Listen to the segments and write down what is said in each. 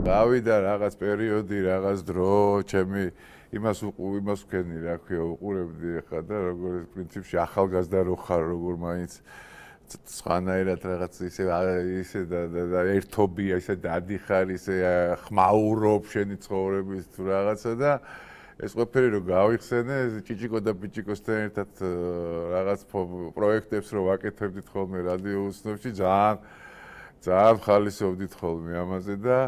გავიდა რაღაც პერიოდი, რაღაც დრო, ჩემი იმას ვქენი, რა ქვია, უყურებდი ახლა და როგორც პრინციპში ახალგაზრდა რო ხარ, როგორ მაინც სხვანაირად რაღაც ისე და ერთობია, ისე დადიხარ, ისე ხმაურობ შენი ცხოვრების თუ რაღაცა და ეს ყველაფერი რო გავიხსენე, ჭიჭიკო და ბიჭიკოსთან ერთად რაღაც პროექტებს რო ვაკეთებდით ხოლმე რადიო უსნებში, ძალიან ხალისობდით ხოლმე ამაზე და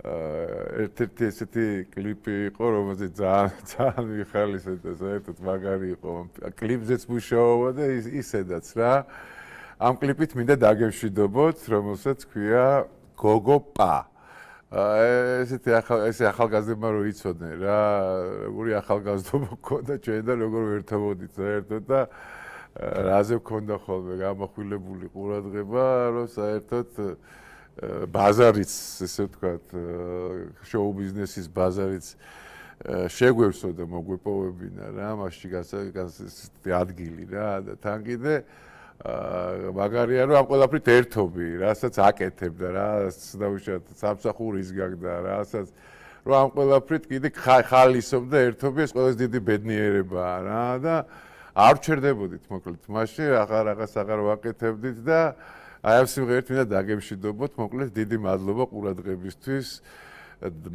ერთ-ერთი ესეთი კლიპი იყო, რომელზეც ძალიან ვიხალისებდა, საერთოდ მაგარი იყო. კლიპზეც მუშაობა და ისედაც რა. ამ კლიპით მინდა დაგემშვიდობოთ, რომელსაც ქვია გოგო პა. ესე ახალგაზრდებმა რო იცოდნენ რა, როგორი ახალგაზრდობა გქონდა ჩვენ და როგორ ვერთობოდით საერთოდ და რაზე გქონდა ხოლმე გამახვილებული ყურადღება, რომ საერთოდ ბაზარიც, ესე ვთქვათ, შოუ ბიზნესის ბაზარიც შეგვევსო და მოგვეპოვებინა რა, მასში ადგილი რა და თან კიდე მაგარია რომ ამ ყველაფრით ერთობი, რასაც აკეთებდა რა, დავუშვათ სამსახურის გაგდა, რასაც რომ ამ ყველაფრით კიდე ხალისობდა ერთობი, ეს ყველაზე დიდი ბედნიერებაა რა და არ ვჩერდებოდით მოკლედ მასში, რაღაც აღარ ვაკეთებდით და აი ამ სიმღერით მინდა დაგემშვიდობოთ, მოკლედ დიდი მადლობა ყურადღებისთვის.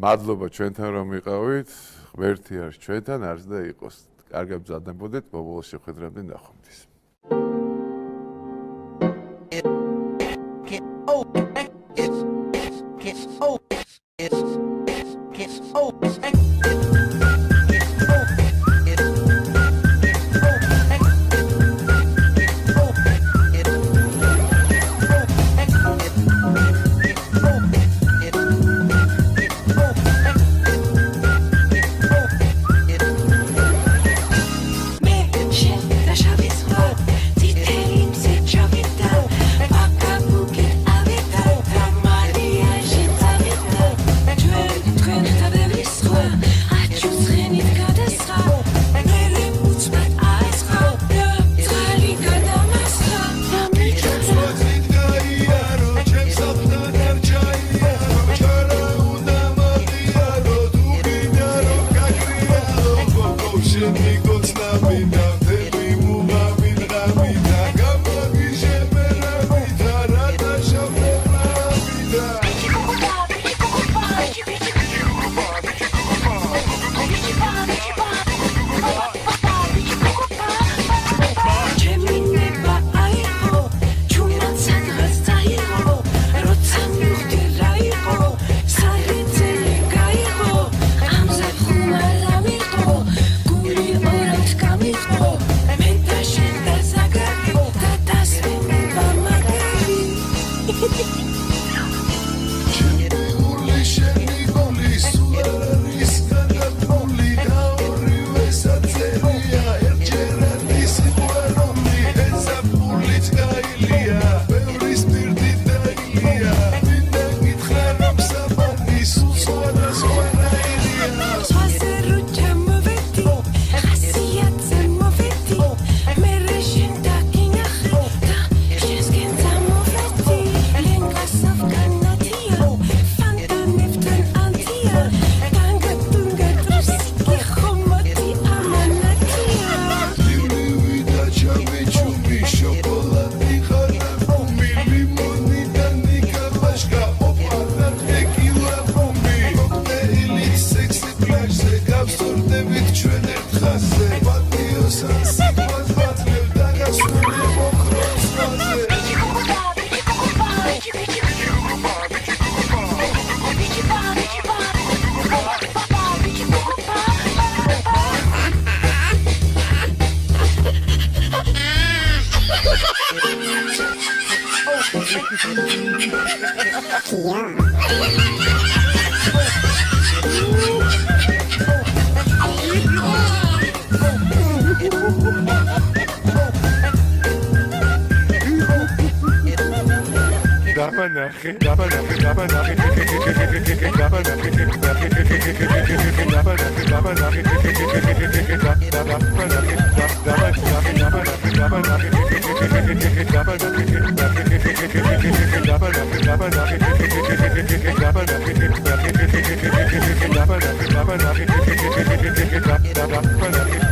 მადლობა ჩვენთან რომ იყავით, ღმერთი არის ჩვენთან, არც და იყოს. კარგად მზადდებოდეთ, ბოლოს შეხვედრამდე ნახვამდის. Gaba Rabbana